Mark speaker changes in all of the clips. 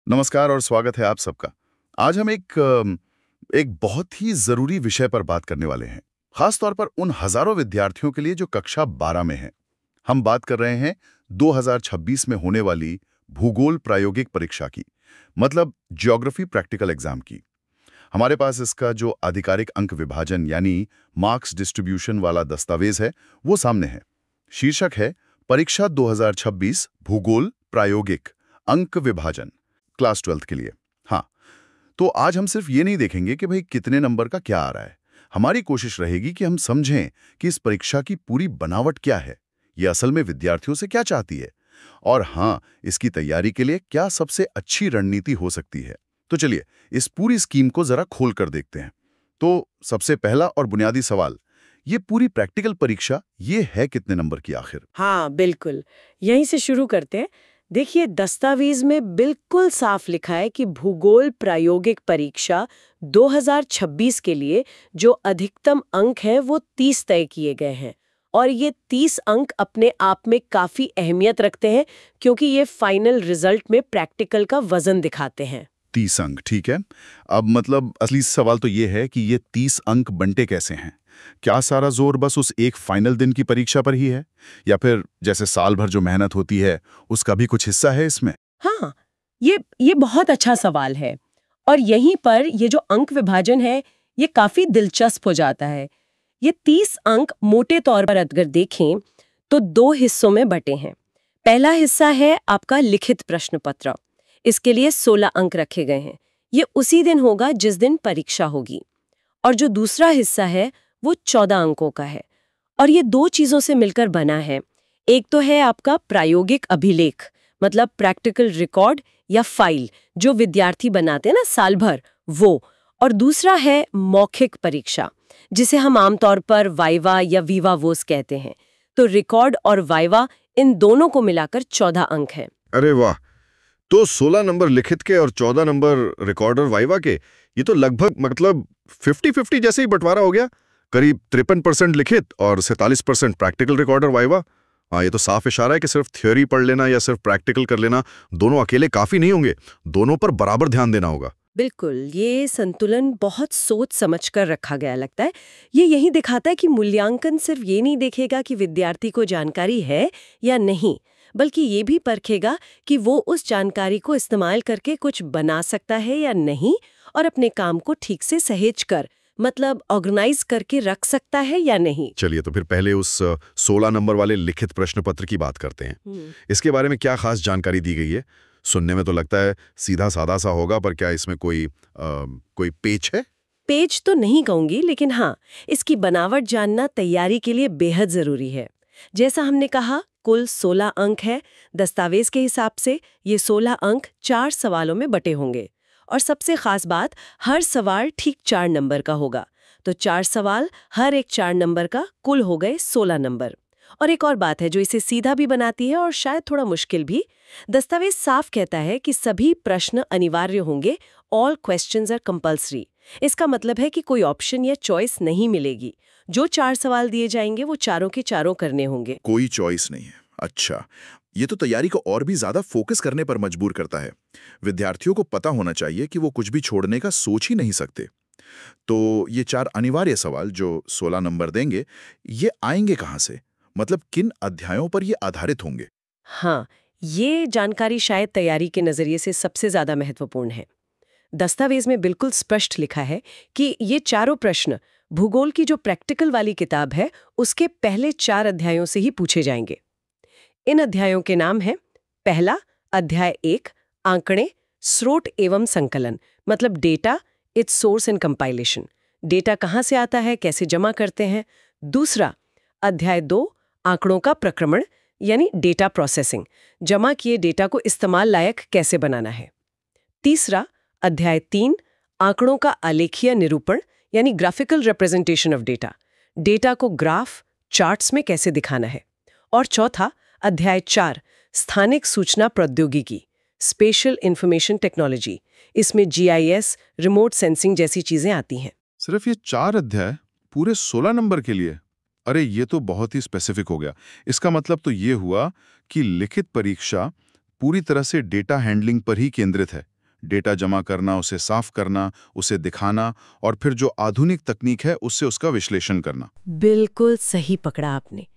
Speaker 1: नमस्कार और स्वागत है आप सबका। आज हम एक बहुत ही ज़रूरी विषय पर बात करने वाले हैं, खास तौर पर उन हज़ारों विद्यार्थियों के लिए जो कक्षा 12 में हैं। हम बात कर रहे हैं 2026 में होने वाली भूगोल प्रायोगिक परीक्षा की, मतलब ज्योग्राफी प्रैक्टिकल एग्जाम की। हमारे पास इसका जो आधिकारिक अंक विभाजन यानी मार्क्स डिस्ट्रीब्यूशन वाला दस्तावेज है, वो सामने है। शीर्षक है परीक्षा 2026 भूगोल प्रायोगिक अंक विभाजन, क्लास 12th के लिए। हाँ, तो आज हम सिर्फ ये नहीं देखेंगे कि भाई कितने नंबर का क्या आ रहा है। हमारी कोशिश रहेगी कि हम समझें कि इस परीक्षा की पूरी बनावट क्या है, ये असल में विद्यार्थियों से क्या चाहती है, और हाँ, इसकी तैयारी के लिए क्या सबसे अच्छी रणनीति हो सकती है। तो चलिए, इस पूरी स्कीम को जरा खोल कर देखते हैं। तो सबसे पहला और बुनियादी सवाल, ये पूरी प्रैक्टिकल परीक्षा ये है कितने नंबर की आखिर?
Speaker 2: हाँ, बिल्कुल। यहीं से शुरू करते हैं। देखिए, दस्तावेज में बिल्कुल साफ लिखा है कि भूगोल प्रायोगिक परीक्षा 2026 के लिए जो अधिकतम अंक हैं वो 30 तय किए गए हैं। और ये 30 अंक अपने आप में काफी अहमियत रखते हैं, क्योंकि ये फाइनल रिजल्ट में प्रैक्टिकल का वजन दिखाते हैं।
Speaker 1: 30 अंक, ठीक है। अब मतलब असली सवाल तो ये है कि ये 30 अंक बंटे कैसे हैं? क्या सारा जोर बस उस एक फाइनल दिन की परीक्षा पर ही है, या फिर जैसे साल भर जो मेहनत होती है उसका भी कुछ हिस्सा है इसमें?
Speaker 2: हाँ, ये बहुत अच्छा सवाल है। और यहीं पर ये जो अंक विभाजन है, ये काफी दिलचस्प हो जाता है। ये 30 अंक मोटे तौर पर अगर देखें तो दो हिस्सों में बटे हैं। पहला हिस्सा है आपका लिखित प्रश्न पत्र। इसके लिए 16 अंक रखे गए हैं। ये उसी दिन होगा जिस दिन परीक्षा होगी। और जो दूसरा हिस्सा है वो 14 अंकों का है। और ये दो चीजों से मिलकर बना है। एक तो है आपका प्रायोगिक अभिलेख, मतलब प्रैक्टिकल रिकॉर्ड या फाइल जो विद्यार्थी बनाते हैं ना साल भर, वो। और दूसरा है मौखिक परीक्षा, जिसे हम आमतौर पर वाइवा या वीवा वोस कहते हैं। तो रिकॉर्ड और वाइवा, इन दोनों को मिलाकर 14 अंक हैं।
Speaker 3: अरे वाह! तो 16 नंबर लिखित के और 14 नंबर रिकॉर्ड और वाइवा के, ये तो लगभग मतलब 50-50 जैसे ही बंटवारा हो गया। करीब 53% लिखित और 47% प्रैक्टिकल रिकॉर्ड और वाइवा। हाँ, ये तो साफ इशारा है कि सिर्फ थ्योरी पढ़ लेना या सिर्फ प्रैक्टिकल कर लेना, दोनों अकेले काफी नहीं होंगे। दोनों पर बराबर ध्यान देना होगा।
Speaker 2: बिल्कुल, ये संतुलन बहुत सोच समझ कर रखा गया लगता है। ये यही दिखाता है कि मूल्यांकन सिर्फ ये नहीं देखेगा कि विद्यार्थी को जानकारी है या नहीं, बल्कि ये भी परखेगा कि वो उस जानकारी को इस्तेमाल करके कुछ बना सकता है या नहीं, और अपने काम को ठीक से सहेज कर, मतलब ऑर्गेनाइज करके रख सकता है या नहीं।
Speaker 3: चलिए, तो फिर पहले उस 16 नंबर वाले लिखित प्रश्न पत्र की बात करते हैं। इसके बारे में क्या खास जानकारी दी गई है? सुनने में तो लगता है सीधा साधा सा होगा, पर क्या इसमें कोई पेच है?
Speaker 2: पेज तो नहीं कहूंगी, लेकिन हाँ, इसकी बनावट जानना तैयारी के लिए बेहद जरूरी है। जैसा हमने कहा, कुल 16 अंक है। दस्तावेज के हिसाब से ये 16 अंक 4 सवालों में बटे होंगे। और सबसे खास बात, हर सवाल ठीक 4 नंबर का होगा। तो 4 सवाल, हर एक 4 नंबर का, कुल हो गए 16 नंबर। और एक और बात है जो इसे सीधा भी बनाती है और शायद थोड़ा मुश्किल भी। दस्तावेज साफ कहता है कि सभी प्रश्न अनिवार्य होंगे। All questions are compulsory. इसका मतलब है कि कोई ऑप्शन या चॉइस नहीं मिलेगी। जो 4 सवाल दिए जाएंगे वो चारों के चारों करने होंगे।
Speaker 1: कोई चॉइस नहीं है। अच्छा, ये तो तैयारी को और भी ज्यादा फोकस करने पर मजबूर करता है। विद्यार्थियों को पता होना चाहिए कि वो कुछ भी छोड़ने का सोच ही नहीं सकते। तो ये 4 अनिवार्य सवाल जो 16 नंबर देंगे, ये आएंगे कहाँ से? मतलब किन अध्यायों पर ये आधारित होंगे?
Speaker 2: हाँ, ये जानकारी शायद तैयारी के नजरिए से सबसे ज्यादा महत्वपूर्ण है। दस्तावेज में बिल्कुल स्पष्ट लिखा है कि ये चारों प्रश्न भूगोल की जो प्रैक्टिकल वाली किताब है, उसके पहले 4 अध्यायों से ही पूछे जाएंगे। इन अध्यायों के नाम हैं, पहला अध्याय 1, आंकड़े, स्रोत एवं संकलन, मतलब data, it's source and compilation. Data कहाँ से आता है, कैसे जमा करते हैं। दूसरा अध्याय 2, आंकड़ों का प्रक्रमण, यानी डेटा प्रोसेसिंग, जमा किए डेटा को इस्तेमाल लायक कैसे बनाना है। तीसरा अध्याय 3, आंकड़ों का आलेखीय निरूपण, यानी graphical representation of data, data को ग्राफ, चार्ट्स में कैसे दिखाना है। और चौथा अध्याय 4, स्थानिक सूचना प्रौद्योगिकी, स्पेशल इंफॉर्मेशन टेक्नोलॉजी। इसमें जीआईएस, रिमोट सेंसिंग जैसी चीजें आती हैं।
Speaker 4: सिर्फ ये 4 अध्याय पूरे 16 नंबर के लिए? अरे ये तो बहुत ही स्पेसिफिक हो गया। इसका मतलब तो ये हुआ कि लिखित परीक्षा पूरी तरह से डेटा हैंडलिंग पर ही केंद्रित है, डेटा जमा करना, उसे साफ करना, उसे दिखाना और फिर जो आधुनिक तकनीक है उससे उसका विश्लेषण करना।
Speaker 2: बिल्कुल सही पकड़ा आपने।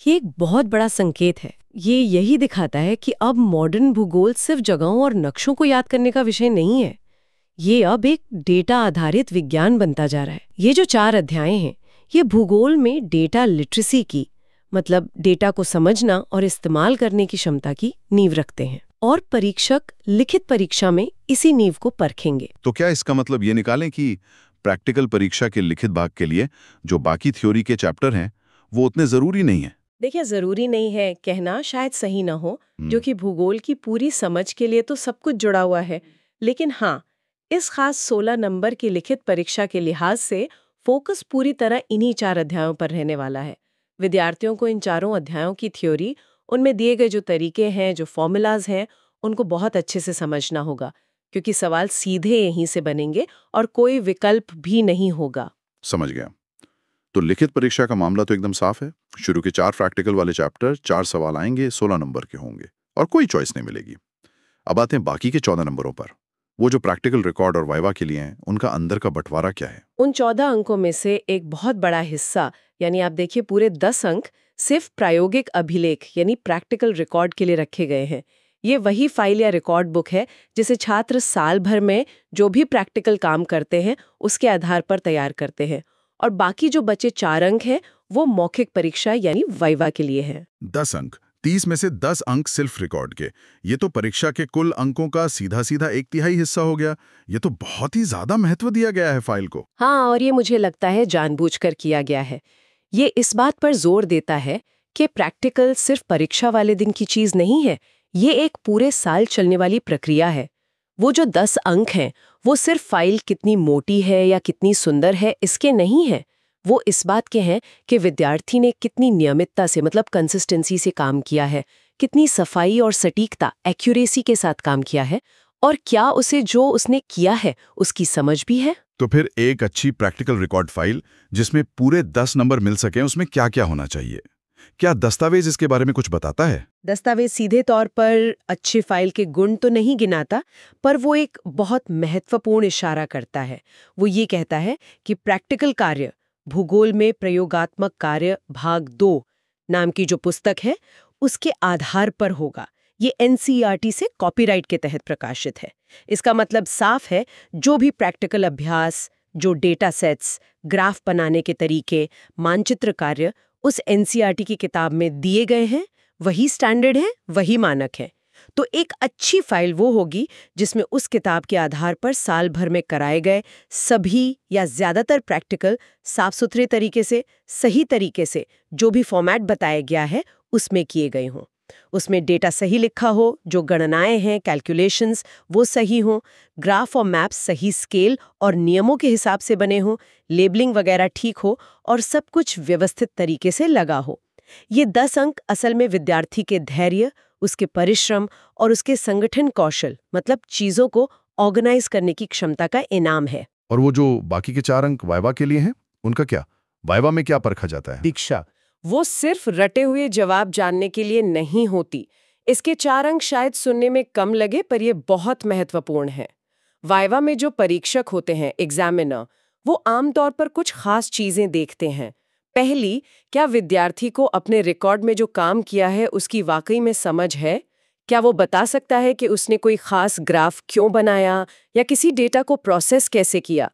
Speaker 2: ये एक बहुत बड़ा संकेत है। ये यही दिखाता है कि अब मॉडर्न भूगोल सिर्फ जगहों और नक्शों को याद करने का विषय नहीं है। ये अब एक डेटा आधारित विज्ञान बनता जा रहा है। ये जो 4 अध्याय हैं, ये भूगोल में डेटा लिटरेसी की, मतलब डेटा को समझना और इस्तेमाल करने की क्षमता की नींव रखते हैं। और परीक्षक लिखित परीक्षा में इसी नींव को परखेंगे।
Speaker 4: तो क्या इसका मतलब ये निकालें कि प्रैक्टिकल परीक्षा के लिखित भाग के लिए जो बाकी थ्योरी के चैप्टर हैं वो उतने जरूरी नहीं है?
Speaker 2: देखिए, जरूरी नहीं है कहना शायद सही ना हो, जो कि भूगोल की पूरी समझ के लिए तो सब कुछ जुड़ा हुआ है। लेकिन हाँ, इस खास 16 नंबर की लिखित परीक्षा के लिहाज से फोकस पूरी तरह इन्हीं 4 अध्यायों पर रहने वाला है। विद्यार्थियों को इन चारों अध्यायों की थ्योरी, उनमें दिए गए जो तरीके हैं, जो फॉर्मूलाज हैं, उनको बहुत अच्छे से समझना होगा, क्योंकि सवाल सीधे यहीं से बनेंगे और कोई विकल्प भी नहीं होगा।
Speaker 4: समझ गया। तो लिखित परीक्षा का मामला तो एकदम साफ है। शुरू के 4 प्रैक्टिकल वाले चैप्टर, 4 सवाल आएंगे, 16 नंबर के होंगे और कोई चॉइस नहीं मिलेगी। अब आते हैं बाकी के 14 नंबरों पर। वो जो प्रैक्टिकल रिकॉर्ड और वाइवा के लिए हैं, उनका अंदर का बंटवारा क्या है?
Speaker 2: उन 14 अंकों में से एक बहुत बड़ा हिस्सा, यानी आप देखिए पूरे 10 अंक, सिर्फ प्रायोगिक अभिलेख यानी प्रैक्टिकल रिकॉर्ड के लिए रखे गए हैं। ये वही फाइल या रिकॉर्ड बुक है जिसे छात्र साल भर में जो भी प्रैक्टिकल काम करते हैं उसके आधार पर तैयार करते हैं। और बाकी जो बचे 4 अंक हैं वो मौखिक परीक्षा यानी वाइवा के लिए है।
Speaker 1: 10 अंक, 30 में से 10 अंक सिर्फ रिकॉर्ड के। ये तो परीक्षा के कुल अंकों का सीधा सीधा 1/3 हिस्सा हो गया। ये तो बहुत ही ज्यादा महत्व दिया गया है फाइल को।
Speaker 2: हाँ, और ये मुझे लगता है जानबूझकर किया गया है। ये इस बात पर जोर देता है कि प्रैक्टिकल सिर्फ परीक्षा वाले दिन की चीज नहीं है, ये एक पूरे साल चलने वाली प्रक्रिया है। वो जो 10 अंक हैं, वो सिर्फ फाइल कितनी मोटी है या कितनी सुंदर है इसके नहीं है। वो इस बात के हैं कि विद्यार्थी ने कितनी नियमितता से, मतलब कंसिस्टेंसी से काम किया है, कितनी सफाई और सटीकता, एक्यूरेसी के साथ काम किया है, और क्या उसे जो उसने किया है उसकी समझ भी है।
Speaker 1: तो फिर एक अच्छी प्रैक्टिकल रिकॉर्ड फाइल जिसमें पूरे 10 नंबर मिल सकें, उसमें क्या क्या होना चाहिए? क्या दस्तावेज इसके बारे में कुछ बताता है?
Speaker 2: दस्तावेज सीधे तौर पर अच्छी फाइल के गुण तो नहीं गिनाता, पर वो एक बहुत महत्वपूर्ण इशारा करता है। वो ये कहता है कि प्रैक्टिकल कार्य, भूगोल में प्रयोगात्मक कार्य भाग 2 नाम की जो पुस्तक है, उसके आधार पर होगा। ये एनसीईआरटी से कॉपीराइट के तहत प्रकाशित है। इसका मतलब साफ है, जो भी प्रैक्टिकल अभ्यास, जो डेटा सेट्स, ग्राफ बनाने के तरीके, मानचित्र कार्य उस एनसीईआरटी की किताब में दिए गए हैं, वही स्टैंडर्ड है, वही मानक है। तो एक अच्छी फाइल वो होगी जिसमें उस किताब के आधार पर साल भर में कराए गए सभी या ज्यादातर प्रैक्टिकल साफ सुथरे तरीके से, सही तरीके से, जो भी फॉर्मेट बताया गया है उसमें किए गए हों। उसमें डेटा सही लिखा हो, जो गणनाएं हैं, कैलकुलेशंस, वो सही हों, ग्राफ और मैप सही स्केल और नियमों के हिसाब से बने हों, लेबलिंग वगैरह ठीक हो और सब कुछ व्यवस्थित तरीके से लगा हो। ये 10 अंक असल में विद्यार्थी के धैर्य, उसके परिश्रम और उसके संगठन कौशल, मतलब चीजों को ऑर्गेनाइज करने की क्षमता का इनाम है।
Speaker 1: और वो जो बाकी के 4 अंक वाइवा के लिए हैं, उनका क्या? वाइवा में क्या परखा जाता है?
Speaker 2: दीक्षा, वो सिर्फ रटे हुए जवाब जानने के लिए नहीं होती। इसके 4 अंक शायद सुनने में कम लगे, पर ये बहुत महत्वपूर्ण है। वाइवा में जो परीक्षक होते हैं, एग्जामिनर, वो आमतौर पर कुछ खास चीजें देखते हैं। पहली, क्या विद्यार्थी को अपने रिकॉर्ड में जो काम किया है उसकी वाकई में समझ है? क्या वो बता सकता है कि उसने कोई खास ग्राफ क्यों बनाया या किसी डेटा को प्रोसेस कैसे किया?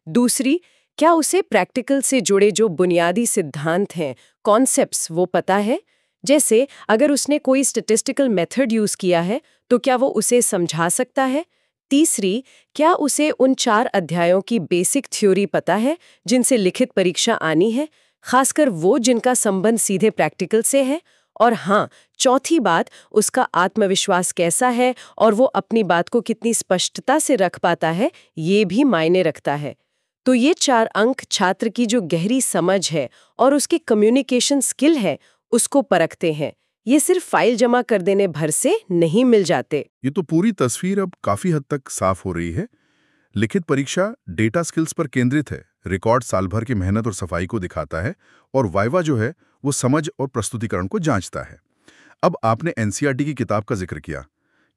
Speaker 2: दूसरी, क्या उसे प्रैक्टिकल से जुड़े जो बुनियादी सिद्धांत हैं, कॉन्सेप्ट्स, वो पता है? जैसे अगर उसने कोई स्टैटिस्टिकल मेथड यूज किया है तो क्या वो उसे समझा सकता है? तीसरी, क्या उसे उन 4 अध्यायों की बेसिक थ्योरी पता है जिनसे लिखित परीक्षा आनी है, खासकर वो जिनका संबंध सीधे प्रैक्टिकल से है? और हाँ, चौथी बात, उसका आत्मविश्वास कैसा है और वो अपनी बात को कितनी स्पष्टता से रख पाता है, ये भी मायने रखता है। तो ये 4 अंक छात्र की जो गहरी समझ है और उसकी कम्युनिकेशन स्किल है, उसको परखते हैं। ये सिर्फ फाइल जमा कर देने भर से नहीं मिल जाते।
Speaker 1: ये तो पूरी तस्वीर अब काफी हद तक साफ हो रही है। लिखित परीक्षा डेटा स्किल्स पर केंद्रित है, रिकॉर्ड साल भर की मेहनत और सफाई को दिखाता है, और वाइवा जो है वो समझ और प्रस्तुतिकरण को जांचता है। अब आपने एनसीईआरटी की किताब का जिक्र किया,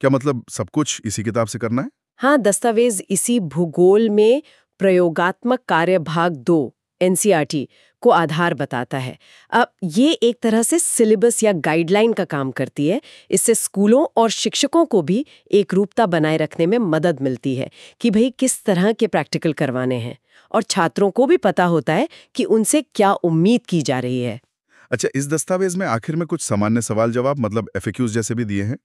Speaker 1: क्या मतलब सब कुछ इसी किताब से करना है?
Speaker 2: हाँ, दस्तावेज इसी भूगोल में प्रयोगात्मक कार्य भाग 2 एनसीईआरटी को आधार बताता है। अब ये एक तरह से सिलेबस या गाइडलाइन का काम करती है। इससे स्कूलों और शिक्षकों को भी एक रूपता बनाए रखने में मदद मिलती है कि भाई किस तरह के प्रैक्टिकल करवाने हैं, और छात्रों को भी पता होता है कि उनसे क्या उम्मीद की जा रही है।
Speaker 1: अच्छा, इस दस्तावेज में आखिर में कुछ सामान्य सवाल जवाब मतलब एफएक्यूज जैसे भी दिए हैं।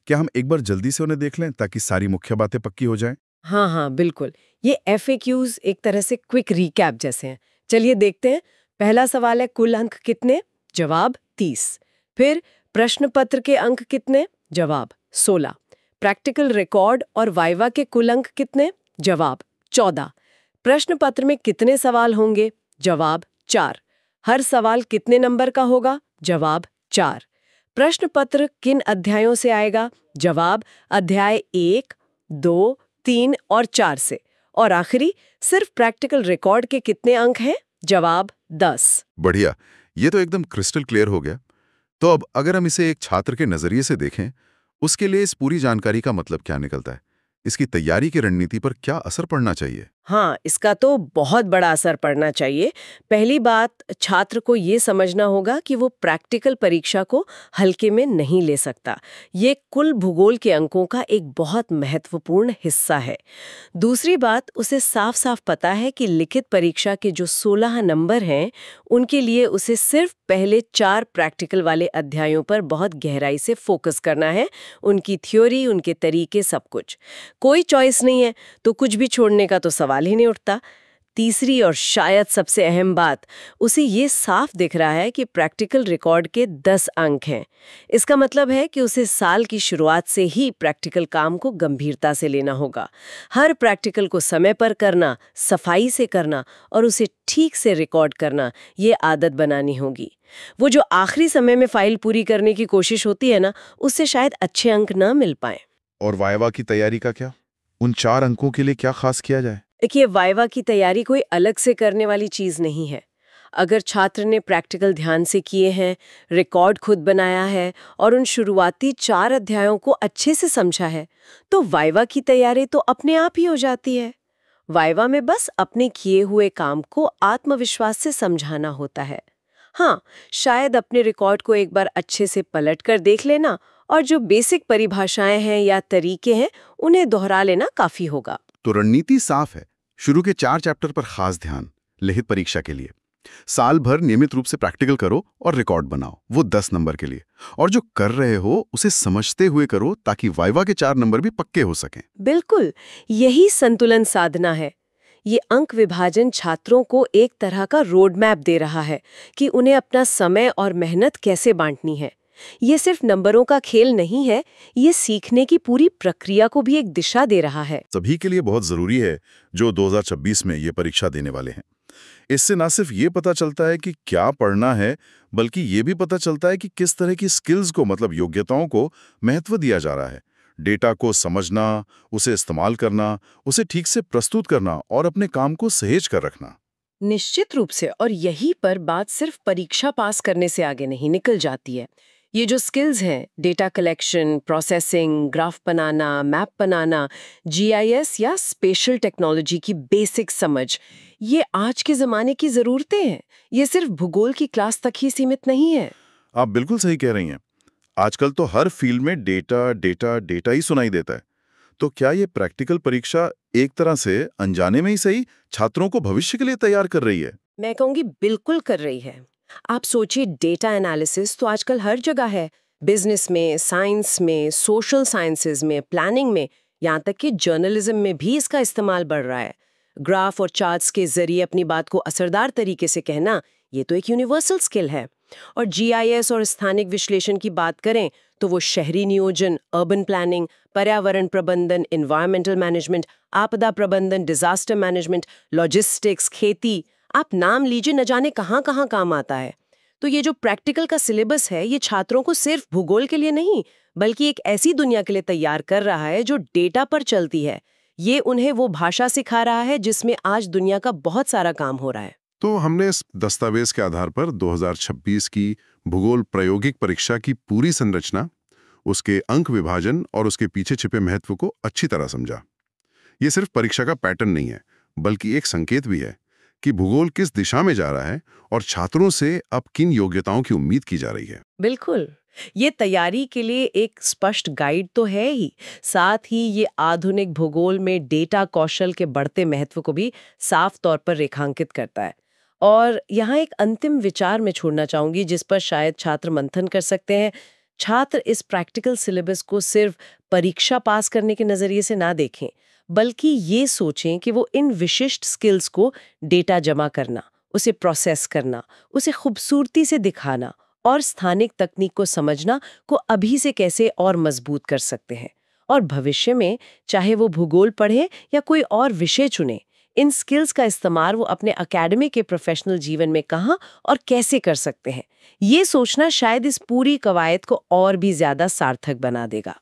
Speaker 1: क्या हम एक बार जल्दी से उन्हें देख लें ताकि सारी मुख्य बातें पक्की हो जाएं?
Speaker 2: हाँ हाँ, बिल्कुल। ये FAQs एक तरह से क्विक रिकैप जैसे हैं। चलिए देखते हैं। पहला सवाल है, कुल अंक कितने? जवाब 30। फिर प्रश्न पत्र के अंक कितने? जवाब 16। प्रैक्टिकल रिकॉर्ड और वाइवा के कुल अंक कितने? जवाब 14। प्रश्न पत्र में कितने सवाल होंगे? जवाब 4। हर सवाल कितने नंबर का होगा? जवाब 4। प्रश्न पत्र किन अध्यायों से आएगा? जवाब अध्याय 1, 2, 3 और 4 से। और आखिरी, सिर्फ प्रैक्टिकल रिकॉर्ड के कितने अंक हैं? जवाब 10।
Speaker 4: बढ़िया, ये तो एकदम क्रिस्टल क्लियर हो गया। तो अब अगर हम इसे एक छात्र के नजरिए से देखें, उसके लिए इस पूरी जानकारी का मतलब क्या निकलता है? इसकी तैयारी की रणनीति पर क्या असर पड़ना चाहिए?
Speaker 2: हाँ, इसका तो बहुत बड़ा असर पड़ना चाहिए। पहली बात, छात्र को ये समझना होगा कि वो प्रैक्टिकल परीक्षा को हल्के में नहीं ले सकता। ये कुल भूगोल के अंकों का एक बहुत महत्वपूर्ण हिस्सा है। दूसरी बात, उसे साफ साफ पता है कि लिखित परीक्षा के जो 16 नंबर हैं, उनके लिए उसे सिर्फ पहले 4 प्रैक्टिकल वाले अध्यायों पर बहुत गहराई से फोकस करना है। उनकी थ्योरी, उनके तरीके, सब कुछ। कोई चॉइस नहीं है, तो कुछ भी छोड़ने का तो सवाल ही नहीं उठता। तीसरी और शायद सबसे अहम बात, उसे ये साफ दिख रहा है कि प्रैक्टिकल रिकॉर्ड के 10 अंक हैं। इसका मतलब है कि उसे साल की शुरुआत से ही प्रैक्टिकल काम को गंभीरता से लेना होगा। हर प्रैक्टिकल को समय पर करना, सफाई से करना और उसे ठीक से रिकॉर्ड करना, ये आदत बनानी होगी। वो जो आखिरी समय में फाइल पूरी करने की कोशिश होती है ना, उससे शायद अच्छे अंक न मिल पाए।
Speaker 4: और वाइवा की तैयारी का क्या? उन 4 अंकों के लिए क्या खास किया जाए?
Speaker 2: देखिए, वाइवा की तैयारी कोई अलग से करने वाली चीज नहीं है। अगर छात्र ने प्रैक्टिकल ध्यान से किए हैं, रिकॉर्ड खुद बनाया है और उन शुरुआती 4 अध्यायों को अच्छे से समझा है, तो वाइवा की तैयारी तो अपने आप ही हो जाती है। वाइवा में बस अपने किए हुए काम को आत्मविश्वास से समझाना होता है। हाँ, शायद अपने रिकॉर्ड को एक बार अच्छे से पलट कर देख लेना और जो बेसिक परिभाषाएं हैं या तरीके हैं, उन्हें दोहरा लेना काफी होगा।
Speaker 1: तो रणनीति साफ है। शुरू के 4 चैप्टर पर खास ध्यान, लिखित परीक्षा के लिए। साल भर नियमित रूप से प्रैक्टिकल करो और रिकॉर्ड बनाओ, वो 10 नंबर के लिए। और जो कर रहे हो उसे समझते हुए करो ताकि वाइवा के 4 नंबर भी पक्के हो सकें।
Speaker 2: बिल्कुल, यही संतुलन साधना है। ये अंक विभाजन छात्रों को एक तरह का रोड मैप दे रहा है कि उन्हें अपना समय और मेहनत कैसे बांटनी है। ये सिर्फ नंबरों का खेल नहीं है, ये सीखने की पूरी प्रक्रिया को भी एक दिशा दे रहा है।
Speaker 1: सभी के लिए बहुत जरूरी है जो 2026 में ये परीक्षा देने वाले हैं। इससे ना सिर्फ ये पता चलता है कि क्या पढ़ना है, बल्कि ये भी पता चलता है कि किस तरह की स्किल्स को, मतलब योग्यताओं को महत्व दिया जा रहा है। डेटा को समझना, उसे इस्तेमाल करना, उसे ठीक से प्रस्तुत करना और अपने काम को सहेज कर रखना।
Speaker 2: निश्चित रूप से, और यहीं पर बात सिर्फ परीक्षा पास करने से आगे नहीं निकल जाती है। ये जो स्किल्स हैं, डेटा कलेक्शन, प्रोसेसिंग, ग्राफ बनाना, मैप बनाना, GIS या स्पेशल टेक्नोलॉजी की बेसिक समझ, ये आज के ज़माने की ज़रूरतें हैं। ये सिर्फ भूगोल की क्लास तक ही सीमित नहीं है।
Speaker 1: आप बिल्कुल सही कह रही हैं। आजकल तो हर फील्ड में डेटा डेटा डेटा ही सुनाई देता है। तो क्या ये प्रैक्टिकल परीक्षा एक तरह से अनजाने में ही सही छात्रों को भविष्य के लिए तैयार कर रही है?
Speaker 2: मैं कहूँगी बिल्कुल कर रही है। आप सोचिए, डेटा एनालिसिस तो आजकल हर जगह है। बिजनेस में, साइंस में, सोशल साइंसेज में, प्लानिंग में, यहाँ तक कि जर्नलिज्म में भी इसका इस्तेमाल बढ़ रहा है। ग्राफ और चार्ट्स के जरिए अपनी बात को असरदार तरीके से कहना, ये तो एक यूनिवर्सल स्किल है। और GIS और स्थानिक विश्लेषण की बात करें तो वो शहरी नियोजन, अर्बन प्लानिंग, पर्यावरण प्रबंधन, एनवायरमेंटल मैनेजमेंट, आपदा प्रबंधन, डिजास्टर मैनेजमेंट, लॉजिस्टिक्स, खेती, आप नाम लीजिए, न जाने कहाँ कहाँ काम आता है। तो ये जो प्रैक्टिकल का सिलेबस है, ये छात्रों को सिर्फ भूगोल के लिए नहीं, बल्कि एक ऐसी दुनिया के लिए तैयार कर रहा है जो डेटा पर चलती है। ये उन्हें वो भाषा सिखा रहा है जिसमें आज दुनिया का बहुत सारा काम हो रहा है।
Speaker 3: तो हमने इस दस्तावेज के आधार पर 2026 की भूगोल प्रायोगिक परीक्षा की पूरी संरचना, उसके अंक विभाजन और उसके पीछे छिपे महत्व को अच्छी तरह समझा। ये सिर्फ परीक्षा का पैटर्न नहीं है, बल्कि एक संकेत भी है कि भूगोल किस दिशा में जा रहा है और छात्रों से अब किन योग्यताओं की उम्मीद की जा रही है।
Speaker 2: बिल्कुल। ये तैयारी के लिए एक स्पष्ट गाइड तो है ही, साथ ही ये आधुनिक भूगोल में डेटा कौशल के बढ़ते महत्व को भी साफ तौर पर रेखांकित करता है। और यहाँ एक अंतिम विचार मैं छोड़ना चाहूंगी जिस पर शायद छात्र मंथन कर सकते हैं। छात्र इस प्रैक्टिकल सिलेबस को सिर्फ परीक्षा पास करने के नजरिए से ना देखें, बल्कि ये सोचें कि वो इन विशिष्ट स्किल्स को डेटा जमा करना, उसे प्रोसेस करना, उसे खूबसूरती से दिखाना और स्थानिक तकनीक को समझना को अभी से कैसे और मजबूत कर सकते हैं। और भविष्य में चाहे वो भूगोल पढ़े या कोई और विषय चुने, इन स्किल्स का इस्तेमाल वो अपने एकेडमिक के प्रोफेशनल जीवन में कहाँ और कैसे कर सकते हैं, ये सोचना शायद इस पूरी कवायद को और भी ज्यादा सार्थक बना देगा।